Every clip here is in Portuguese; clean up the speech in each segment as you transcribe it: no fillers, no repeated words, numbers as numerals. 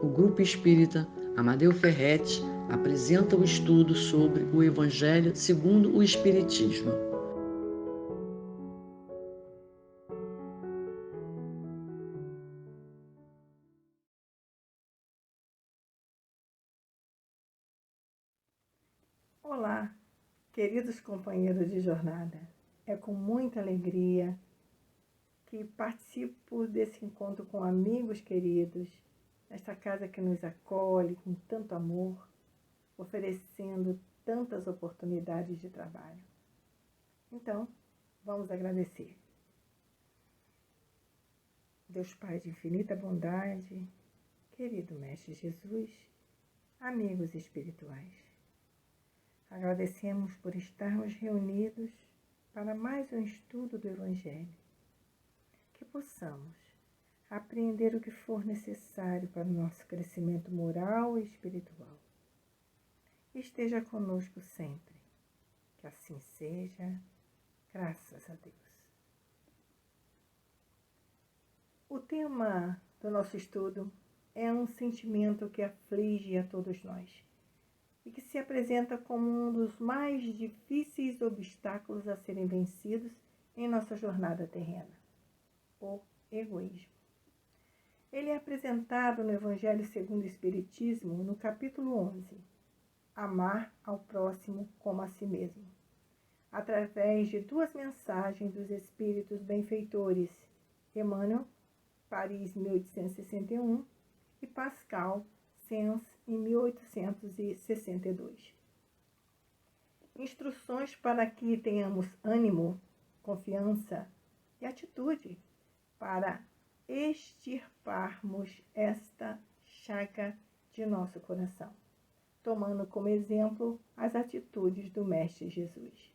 o Grupo Espírita Amadeu Ferretti apresenta o estudo sobre o Evangelho segundo o Espiritismo. Olá, queridos companheiros de jornada. É com muita alegria que participo desse encontro com amigos queridos, nesta casa que nos acolhe com tanto amor, oferecendo tantas oportunidades de trabalho. Então, vamos agradecer. Deus Pai de infinita bondade, querido Mestre Jesus, amigos espirituais, agradecemos por estarmos reunidos para mais um estudo do Evangelho, que possamos apreender o que for necessário para o nosso crescimento moral e espiritual. Esteja conosco sempre, que assim seja, graças a Deus. O tema do nosso estudo é um sentimento que aflige a todos nós e que se apresenta como um dos mais difíceis obstáculos a serem vencidos em nossa jornada terrena: o egoísmo. Ele é apresentado no Evangelho segundo o Espiritismo, no capítulo 11, Amar ao próximo como a si mesmo, através de duas mensagens dos espíritos benfeitores, Emmanuel, Paris, 1861, e Pascal, Sens, em 1862. Instruções para que tenhamos ânimo, confiança e atitude para extirparmos esta chaga de nosso coração, tomando como exemplo as atitudes do Mestre Jesus.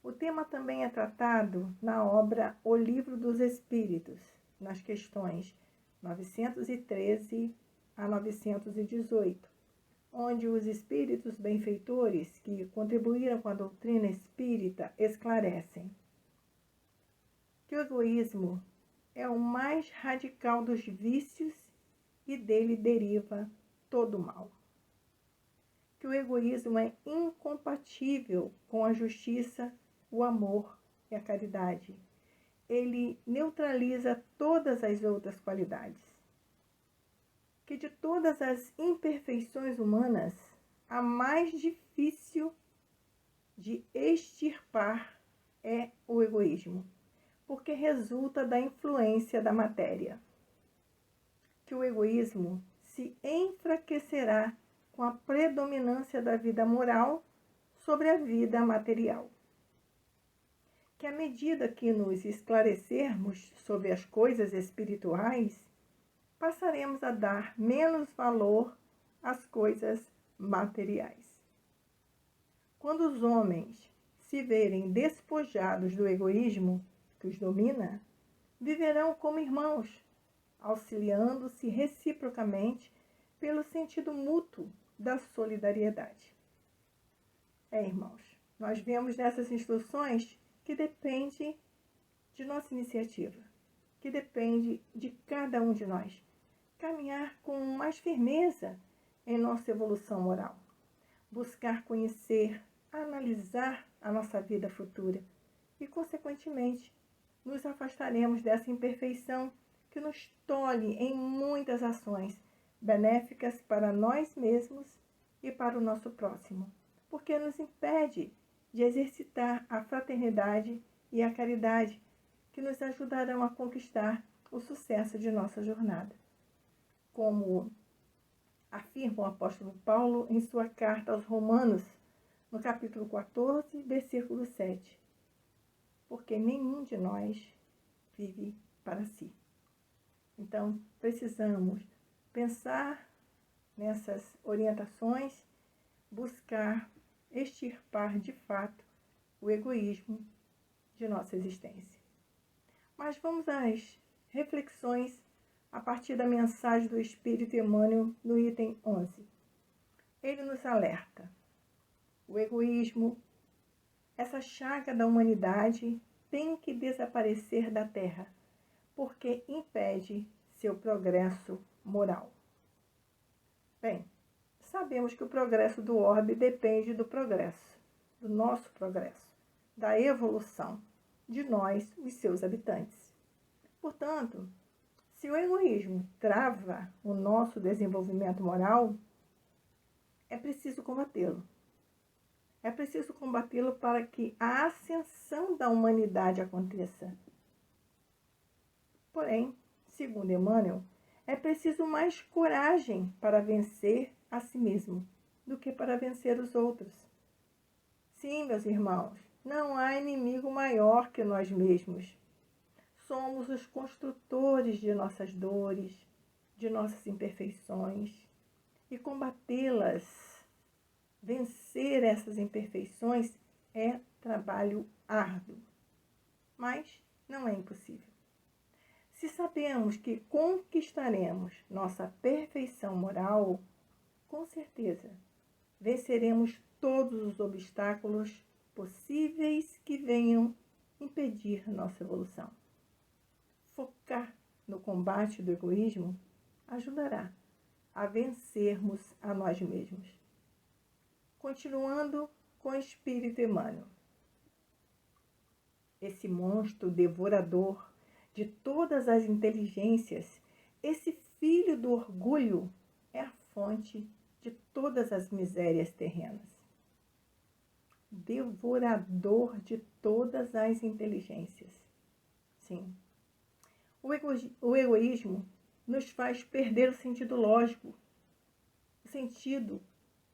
O tema também é tratado na obra O Livro dos Espíritos, nas questões 913 a 918, onde os espíritos benfeitores que contribuíram com a doutrina espírita esclarecem que o egoísmo é o mais radical dos vícios e dele deriva todo o mal. Que o egoísmo é incompatível com a justiça, o amor e a caridade. Ele neutraliza todas as outras qualidades. Que de todas as imperfeições humanas, a mais difícil de extirpar é o egoísmo, porque resulta da influência da matéria. Que o egoísmo se enfraquecerá com a predominância da vida moral sobre a vida material. Que à medida que nos esclarecermos sobre as coisas espirituais, passaremos a dar menos valor às coisas materiais. Quando os homens se verem despojados do egoísmo que os domina, viverão como irmãos, auxiliando-se reciprocamente pelo sentido mútuo da solidariedade. Irmãos, nós vemos nessas instruções que depende de nossa iniciativa, que depende de cada um de nós caminhar com mais firmeza em nossa evolução moral, buscar conhecer, analisar a nossa vida futura e, consequentemente, nos afastaremos dessa imperfeição que nos tolhe em muitas ações benéficas para nós mesmos e para o nosso próximo, porque nos impede de exercitar a fraternidade e a caridade que nos ajudarão a conquistar o sucesso de nossa jornada. Como afirma o apóstolo Paulo em sua carta aos Romanos, no capítulo 14, versículo 7. Porque nenhum de nós vive para si. Então, precisamos pensar nessas orientações, buscar extirpar de fato o egoísmo de nossa existência. Mas vamos às reflexões a partir da mensagem do Espírito Emmanuel no item 11. Ele nos alerta: o egoísmo, essa chaga da humanidade, tem que desaparecer da Terra, porque impede seu progresso moral. Bem, sabemos que o progresso do orbe depende do progresso, do nosso progresso, da evolução de nós, os seus habitantes. Portanto, se o egoísmo trava o nosso desenvolvimento moral, é preciso combatê-lo. É preciso combatê-lo para que a ascensão da humanidade aconteça. Porém, segundo Emmanuel, é preciso mais coragem para vencer a si mesmo do que para vencer os outros. Sim, meus irmãos, não há inimigo maior que nós mesmos. Somos os construtores de nossas dores, de nossas imperfeições, e combatê-las, vencer essas imperfeições é trabalho árduo, mas não é impossível. Se sabemos que conquistaremos nossa perfeição moral, com certeza venceremos todos os obstáculos possíveis que venham impedir nossa evolução. Focar no combate do egoísmo ajudará a vencermos a nós mesmos. Continuando com o Espírito Emmanuel. Esse monstro devorador de todas as inteligências, esse filho do orgulho, é a fonte de todas as misérias terrenas. Devorador de todas as inteligências. Sim. O egoísmo nos faz perder o sentido lógico, o sentido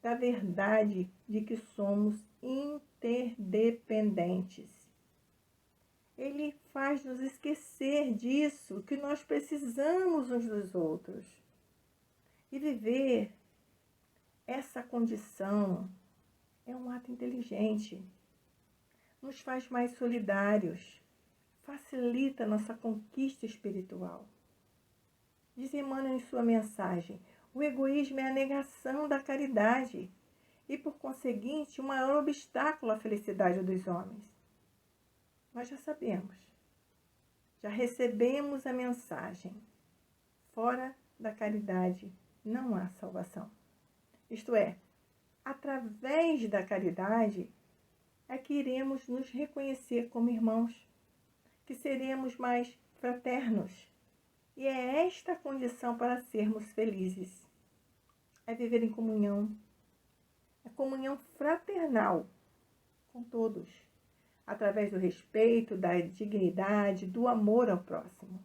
da verdade de que somos interdependentes. Ele faz nos esquecer disso, que nós precisamos uns dos outros. E viver essa condição é um ato inteligente. Nos faz mais solidários, facilita nossa conquista espiritual. Diz Emmanuel em sua mensagem, o egoísmo é a negação da caridade e, por conseguinte, o maior obstáculo à felicidade dos homens. Nós já sabemos, já recebemos a mensagem. Fora da caridade não há salvação. Isto é, através da caridade é que iremos nos reconhecer como irmãos, que seremos mais fraternos. E é esta a condição para sermos felizes. É viver em comunhão. É comunhão fraternal com todos, através do respeito, da dignidade, do amor ao próximo.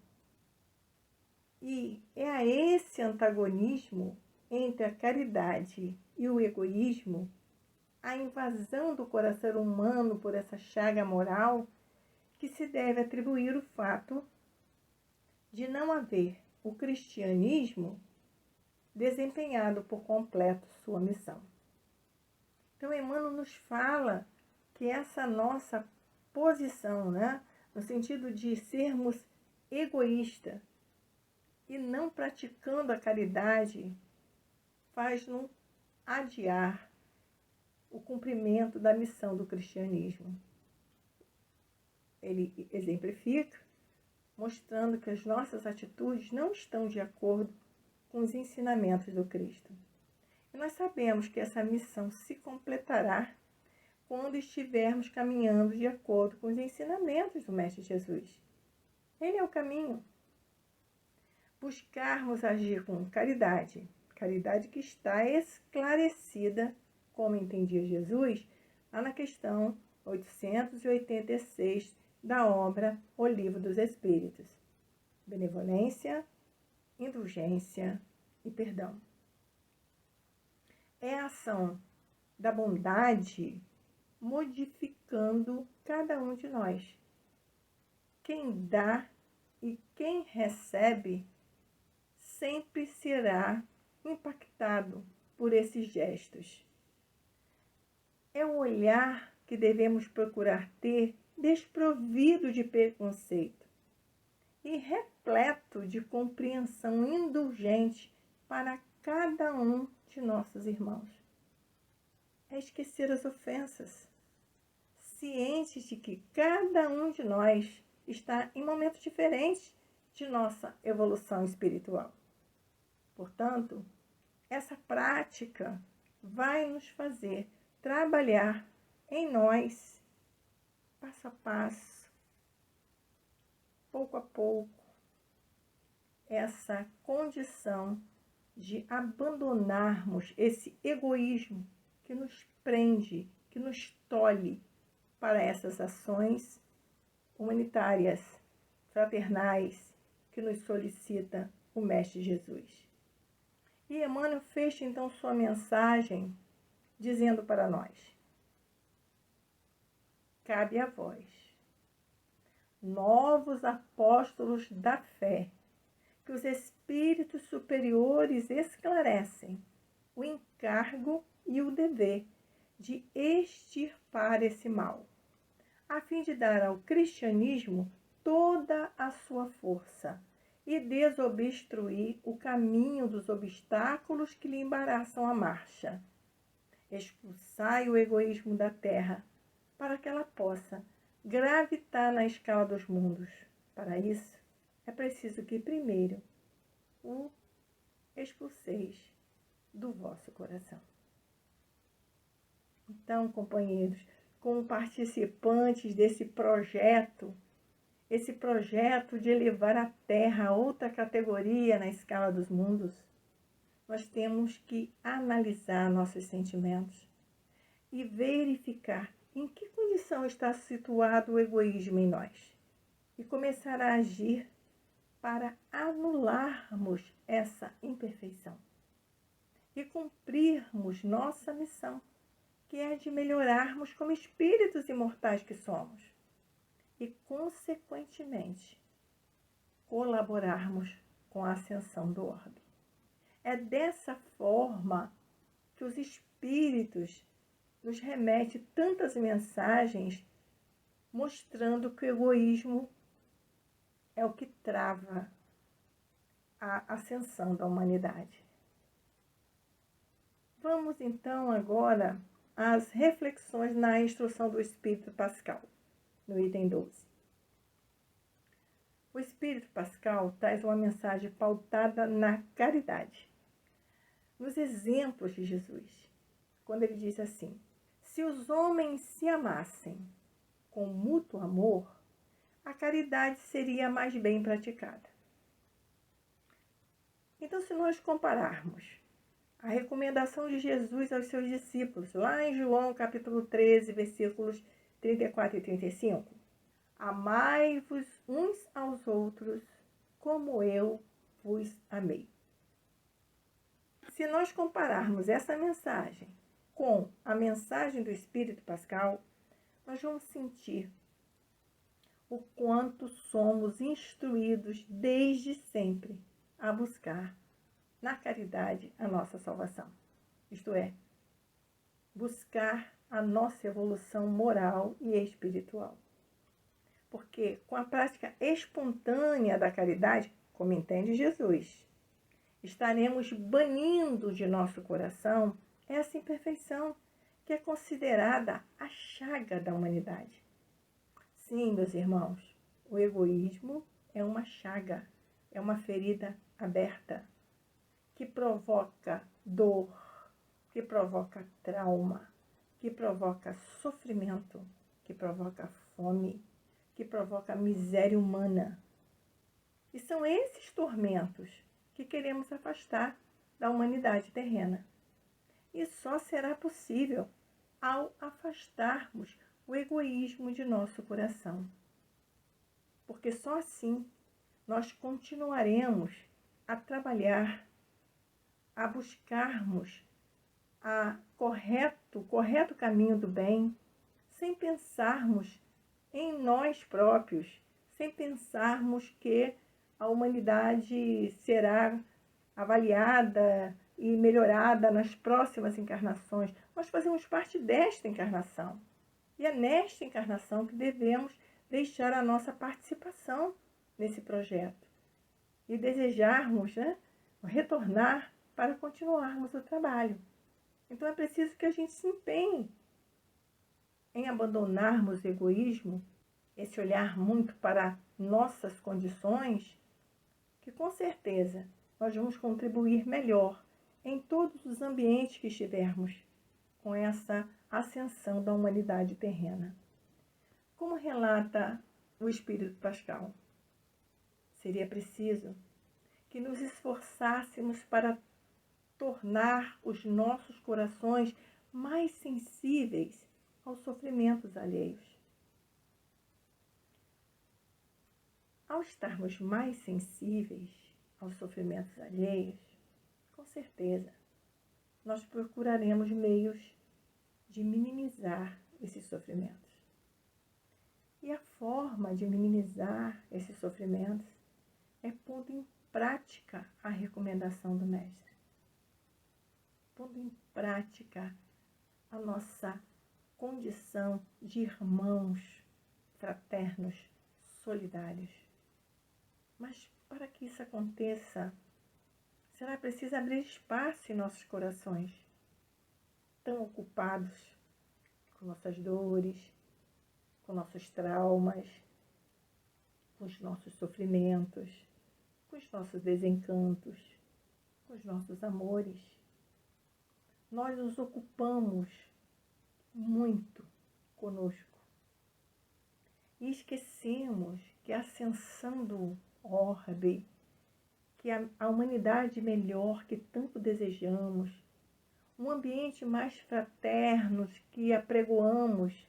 E é a esse antagonismo entre a caridade e o egoísmo, a invasão do coração humano por essa chaga moral, que se deve atribuir o fato de não haver o cristianismo desempenhado por completo sua missão. Então, Emmanuel nos fala que essa nossa posição, no sentido de sermos egoístas e não praticando a caridade, faz-nos adiar o cumprimento da missão do cristianismo. Ele exemplifica, mostrando que as nossas atitudes não estão de acordo com os ensinamentos do Cristo. E nós sabemos que essa missão se completará quando estivermos caminhando de acordo com os ensinamentos do Mestre Jesus. Ele é o caminho. Buscarmos agir com caridade, caridade que está esclarecida, como entendia Jesus, lá na questão 886 da obra O Livro dos Espíritos. Benevolência, indulgência e perdão. É a ação da bondade modificando cada um de nós. Quem dá e quem recebe sempre será impactado por esses gestos. É o olhar que devemos procurar ter desprovido de preconceito e repleto de compreensão indulgente para cada um de nossos irmãos. É esquecer as ofensas, cientes de que cada um de nós está em momentos diferentes de nossa evolução espiritual. Portanto, essa prática vai nos fazer trabalhar em nós, passo a passo, pouco a pouco, essa condição de abandonarmos esse egoísmo que nos prende, que nos tolhe para essas ações humanitárias, fraternais, que nos solicita o Mestre Jesus. E Emmanuel fecha então sua mensagem dizendo para nós: cabe a vós, novos apóstolos da fé, que os espíritos superiores esclarecem o encargo e o dever de extirpar esse mal, a fim de dar ao cristianismo toda a sua força e desobstruir o caminho dos obstáculos que lhe embaraçam a marcha. Expulsai o egoísmo da terra, para que ela possa gravitar na escala dos mundos. Para isso, é preciso que primeiro o expulseis do vosso coração. Então, companheiros, como participantes desse projeto, esse projeto de elevar a Terra a outra categoria na escala dos mundos, nós temos que analisar nossos sentimentos e verificar em que condição está situado o egoísmo em nós e começar a agir para anularmos essa imperfeição e cumprirmos nossa missão, que é de melhorarmos como espíritos imortais que somos e, consequentemente, colaborarmos com a ascensão do orbe. É dessa forma que os espíritos nos remetem tantas mensagens mostrando que o egoísmo é o que trava a ascensão da humanidade. Vamos então agora às reflexões na instrução do Espírito Pascal, no item 12. O Espírito Pascal traz uma mensagem pautada na caridade, nos exemplos de Jesus, quando ele diz assim: se os homens se amassem com mútuo amor, a caridade seria mais bem praticada. Então, se nós compararmos a recomendação de Jesus aos seus discípulos, lá em João capítulo 13, versículos 34 e 35, amai-vos uns aos outros como eu vos amei. Se nós compararmos essa mensagem com a mensagem do Espírito Pascal, nós vamos sentir o quanto somos instruídos desde sempre a buscar na caridade a nossa salvação. Isto é, buscar a nossa evolução moral e espiritual. Porque com a prática espontânea da caridade, como entende Jesus, estaremos banindo de nosso coração essa imperfeição que é considerada a chaga da humanidade. Sim, meus irmãos, o egoísmo é uma chaga, é uma ferida aberta que provoca dor, que provoca trauma, que provoca sofrimento, que provoca fome, que provoca miséria humana. E são esses tormentos que queremos afastar da humanidade terrena. E só será possível ao afastarmos o egoísmo de nosso coração. Porque só assim nós continuaremos a trabalhar, a buscarmos o correto caminho do bem, sem pensarmos em nós próprios, sem pensarmos que a humanidade será avaliada e melhorada nas próximas encarnações. Nós fazemos parte desta encarnação. E é nesta encarnação que devemos deixar a nossa participação nesse projeto. E desejarmos, retornar para continuarmos o trabalho. Então é preciso que a gente se empenhe em abandonarmos o egoísmo, esse olhar muito para nossas condições, que com certeza nós vamos contribuir melhor em todos os ambientes que estivermos com essa ascensão da humanidade terrena. Como relata o Espírito Pascal, seria preciso que nos esforçássemos para tornar os nossos corações mais sensíveis aos sofrimentos alheios. Ao estarmos mais sensíveis aos sofrimentos alheios, com certeza, nós procuraremos meios de minimizar esses sofrimentos. E a forma de minimizar esses sofrimentos é pondo em prática a recomendação do Mestre. Pondo em prática a nossa condição de irmãos fraternos, solidários. Mas para que isso aconteça, será preciso abrir espaço em nossos corações, tão ocupados com nossas dores, com nossos traumas, com os nossos sofrimentos, com os nossos desencantos, com os nossos amores. Nós nos ocupamos muito conosco e esquecemos que a ascensão do orbe, que a humanidade melhor que tanto desejamos, um ambiente mais fraterno que apregoamos,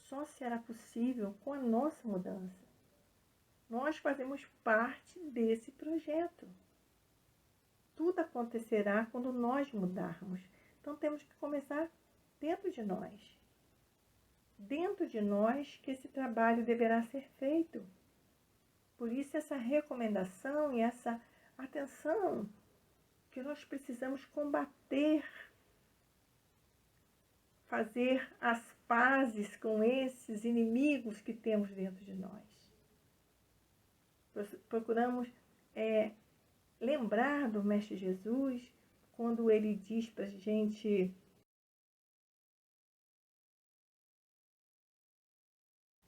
só será possível com a nossa mudança. Nós fazemos parte desse projeto. Tudo acontecerá quando nós mudarmos. Então temos que começar dentro de nós. Dentro de nós que esse trabalho deverá ser feito. Por isso essa recomendação e essa atenção que nós precisamos combater, fazer as pazes com esses inimigos que temos dentro de nós. Procuramos lembrar do Mestre Jesus quando ele diz para a gente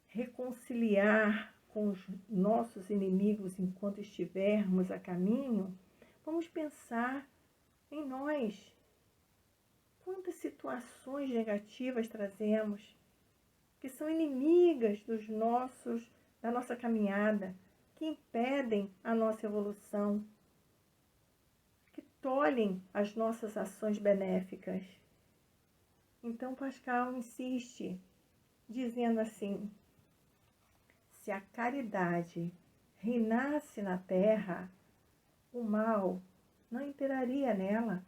reconciliar com os nossos inimigos enquanto estivermos a caminho. Vamos pensar em nós. Quantas situações negativas trazemos que são inimigas da nossa caminhada, que impedem a nossa evolução, que tolhem as nossas ações benéficas. Então Pascal insiste, dizendo assim: se a caridade reinasse na terra, o mal não imperaria nela,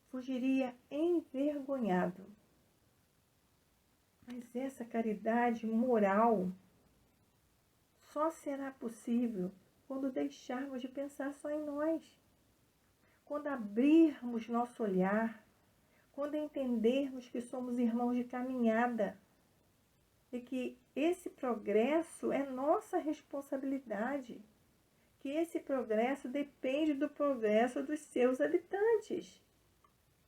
fugiria envergonhado. Mas essa caridade moral só será possível quando deixarmos de pensar só em nós, quando abrirmos nosso olhar, quando entendermos que somos irmãos de caminhada e que esse progresso é nossa responsabilidade, que esse progresso depende do progresso dos seus habitantes.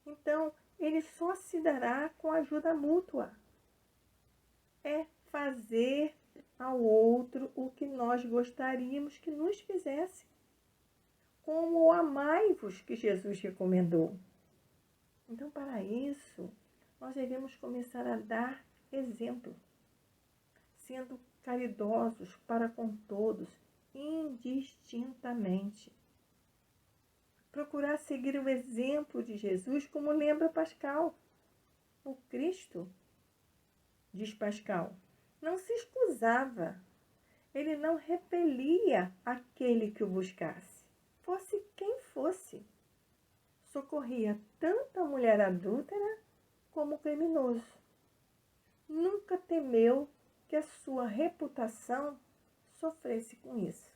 Então, ele só se dará com ajuda mútua. É fazer ao outro o que nós gostaríamos que nos fizesse. Como o amai-vos que Jesus recomendou. Então, para isso, nós devemos começar a dar exemplo, sendo caridosos para com todos, indistintamente. Procurar seguir o exemplo de Jesus, como lembra Pascal. O Cristo, diz Pascal, não se escusava, ele não repelia aquele que o buscasse, fosse quem fosse. Socorria tanto a mulher adúltera como o criminoso. Nunca temeu que a sua reputação sofresse com isso.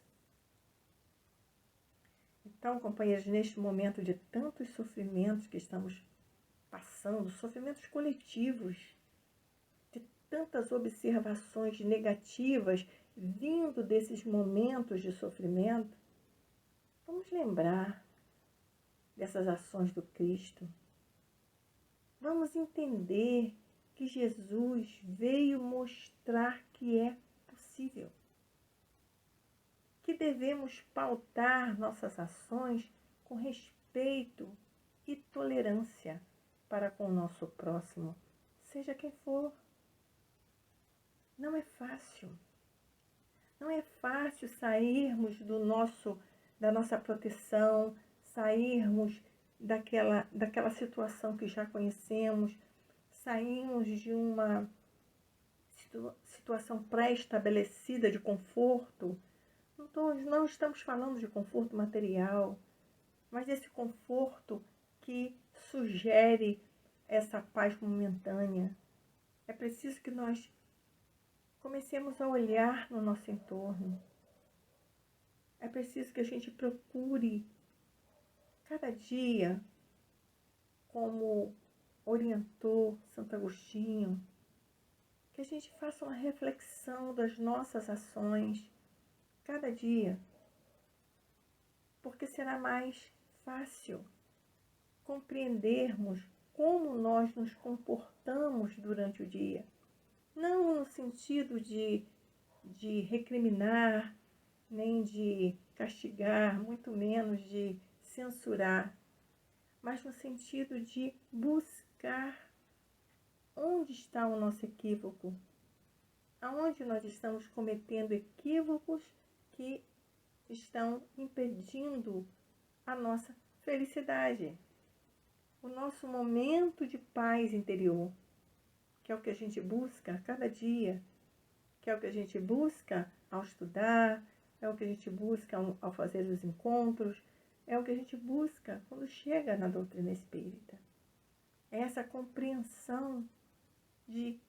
Então, companheiros, neste momento de tantos sofrimentos que estamos passando, sofrimentos coletivos, de tantas observações negativas vindo desses momentos de sofrimento, vamos lembrar dessas ações do Cristo. Vamos entender que Jesus veio mostrar que é possível, que devemos pautar nossas ações com respeito e tolerância para com o nosso próximo, seja quem for. Não é fácil. Não é fácil sairmos da nossa proteção, sairmos daquela situação que já conhecemos, sairmos de uma situação pré-estabelecida de conforto. Não estamos falando de conforto material, mas desse conforto que sugere essa paz momentânea. É preciso que nós comecemos a olhar no nosso entorno. É preciso que a gente procure cada dia, como orientou Santo Agostinho, que a gente faça uma reflexão das nossas ações cada dia, porque será mais fácil compreendermos como nós nos comportamos durante o dia. Não no sentido de recriminar, nem de castigar, muito menos de censurar, mas no sentido de buscar onde está o nosso equívoco, aonde nós estamos cometendo equívocos que estão impedindo a nossa felicidade, o nosso momento de paz interior, que é o que a gente busca a cada dia, que é o que a gente busca ao estudar, é o que a gente busca ao fazer os encontros, é o que a gente busca quando chega na doutrina espírita. É essa compreensão de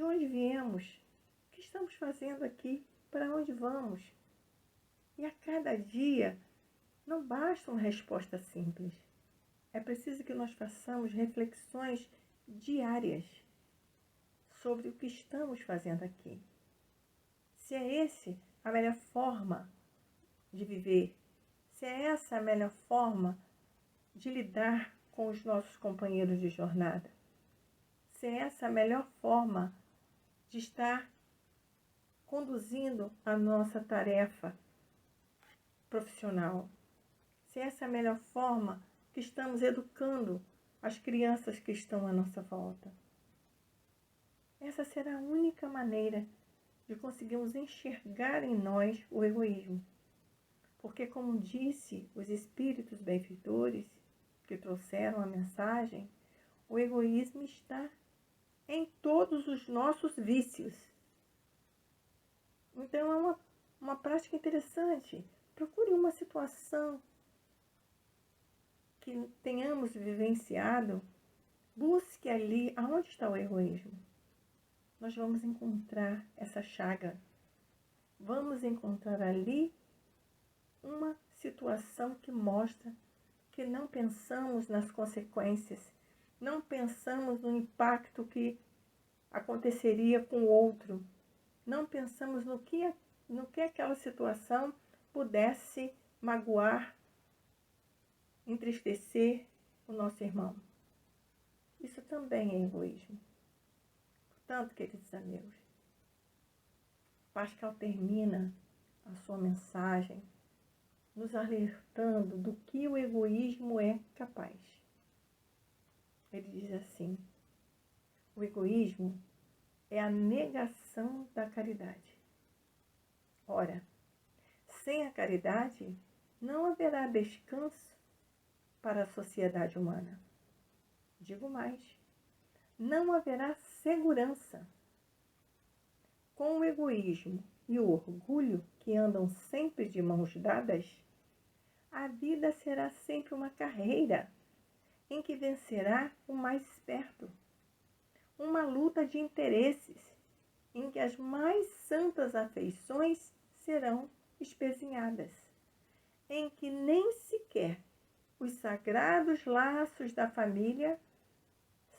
onde viemos, o que estamos fazendo aqui, para onde vamos. E a cada dia não basta uma resposta simples. É preciso que nós façamos reflexões diárias sobre o que estamos fazendo aqui. Se é esse a melhor forma de viver, se é essa a melhor forma de lidar com os nossos companheiros de jornada, se é essa a melhor forma de estar conduzindo a nossa tarefa profissional, se essa é a melhor forma que estamos educando as crianças que estão à nossa volta. Essa será a única maneira de conseguirmos enxergar em nós o egoísmo. Porque, como disse os espíritos benfeitores que trouxeram a mensagem, o egoísmo está em todos os nossos vícios. Então, é uma prática interessante. Procure uma situação que tenhamos vivenciado, busque ali aonde está o egoísmo. Nós vamos encontrar essa chaga. Vamos encontrar ali uma situação que mostra que não pensamos nas consequências, não pensamos no impacto que aconteceria com o outro, não pensamos no que aquela situação pudesse magoar, entristecer o nosso irmão. Isso também é egoísmo. Portanto, queridos amigos, Pascal termina a sua mensagem nos alertando do que o egoísmo é capaz. Ele diz assim: o egoísmo é a negação da caridade. Ora, sem a caridade não haverá descanso para a sociedade humana. Digo mais, não haverá segurança. Com o egoísmo e o orgulho que andam sempre de mãos dadas, a vida será sempre uma carreira em que vencerá o mais esperto. Uma luta de interesses em que as mais santas afeições serão espezinhadas, em que nem sequer os sagrados laços da família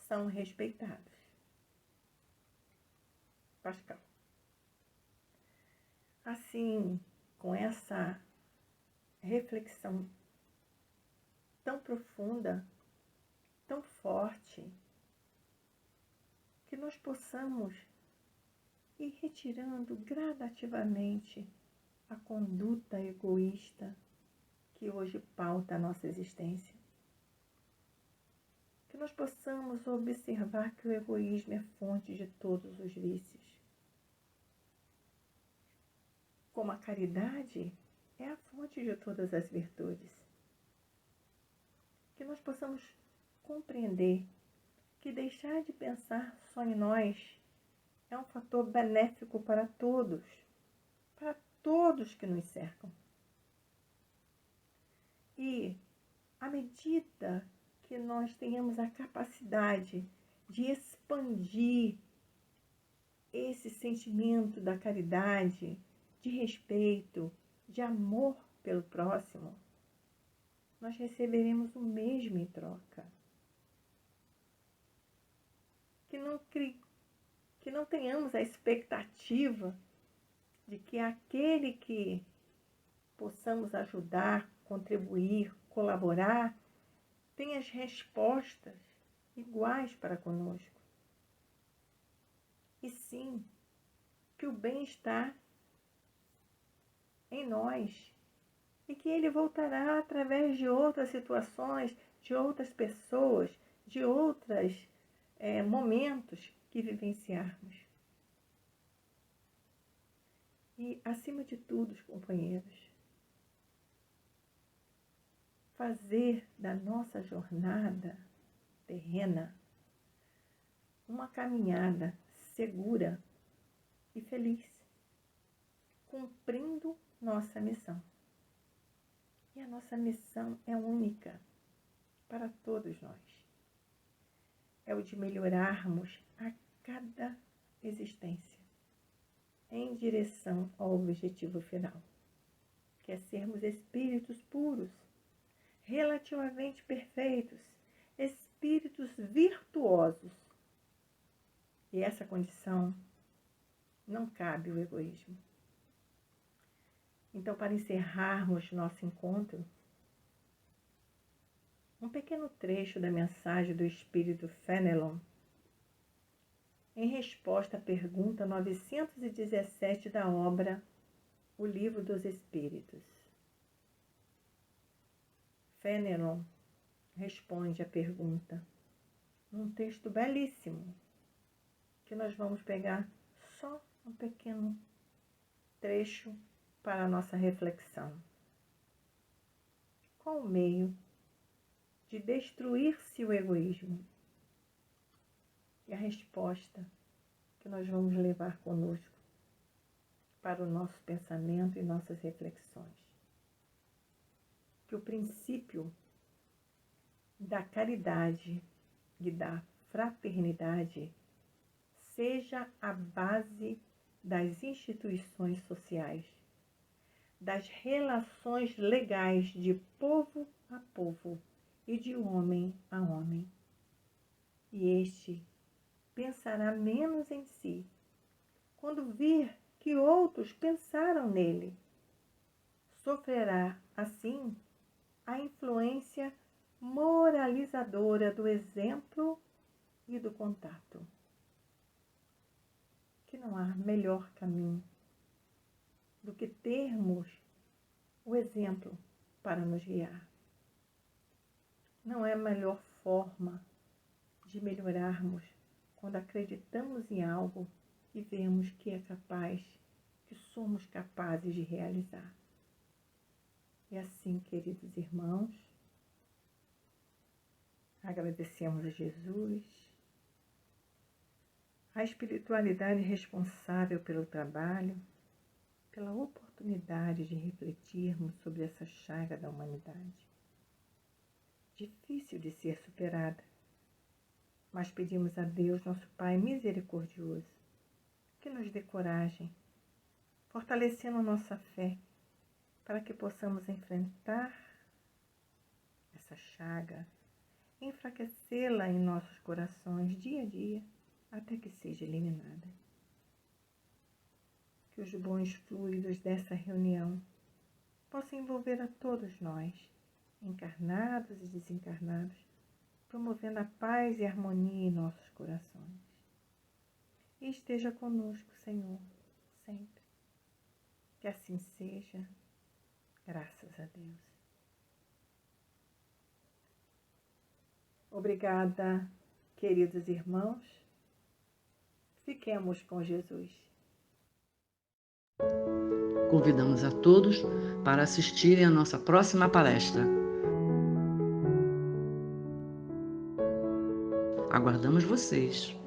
são respeitados. Pascal. Assim, com essa reflexão tão profunda, tão forte, que nós possamos ir retirando gradativamente a conduta egoísta que hoje pauta a nossa existência. nós possamos observar que o egoísmo é fonte de todos os vícios. Como a caridade é a fonte de todas as virtudes. Que nós possamos compreender que deixar de pensar só em nós é um fator benéfico para todos que nos cercam. E à medida que nós tenhamos a capacidade de expandir esse sentimento da caridade, de respeito, de amor pelo próximo, nós receberemos o mesmo em troca. Que não tenhamos a expectativa de que aquele que possamos ajudar, contribuir, colaborar, tenha as respostas iguais para conosco. E sim, que o bem está em nós e que ele voltará através de outras situações, de outras pessoas, de outros momentos que vivenciarmos. E, acima de tudo, companheiros, fazer da nossa jornada terrena uma caminhada segura e feliz, cumprindo nossa missão. E a nossa missão é única para todos nós. É o de melhorarmos a cada existência em direção ao objetivo final, que é sermos espíritos puros, relativamente perfeitos, espíritos virtuosos. E essa condição não cabe o egoísmo. Então, para encerrarmos nosso encontro, um pequeno trecho da mensagem do Espírito Fenelon, em resposta à pergunta 917 da obra O Livro dos Espíritos. Fenelon responde à pergunta num texto belíssimo, que nós vamos pegar só um pequeno trecho para a nossa reflexão. Qual o meio de destruir-se o egoísmo? E a resposta que nós vamos levar conosco para o nosso pensamento e nossas reflexões. Que o princípio da caridade e da fraternidade seja a base das instituições sociais, das relações legais de povo a povo e de homem a homem. E este pensará menos em si, quando vir que outros pensaram nele. Sofrerá, assim, a influência moralizadora do exemplo e do contato. Que não há melhor caminho do que termos o exemplo para nos guiar. Não é a melhor forma de melhorarmos quando acreditamos em algo e vemos que é capaz, que somos capazes de realizar. E assim, queridos irmãos, agradecemos a Jesus, a espiritualidade responsável pelo trabalho, pela oportunidade de refletirmos sobre essa chaga da humanidade. Difícil de ser superada, mas pedimos a Deus, nosso Pai misericordioso, que nos dê coragem, fortalecendo nossa fé, para que possamos enfrentar essa chaga, enfraquecê-la em nossos corações dia a dia, até que seja eliminada. Que os bons fluidos dessa reunião possam envolver a todos nós, encarnados e desencarnados, promovendo a paz e a harmonia em nossos corações. E esteja conosco, Senhor, sempre. Que assim seja, graças a Deus. Obrigada, queridos irmãos. Fiquemos com Jesus. Convidamos a todos para assistirem à nossa próxima palestra. Aguardamos vocês!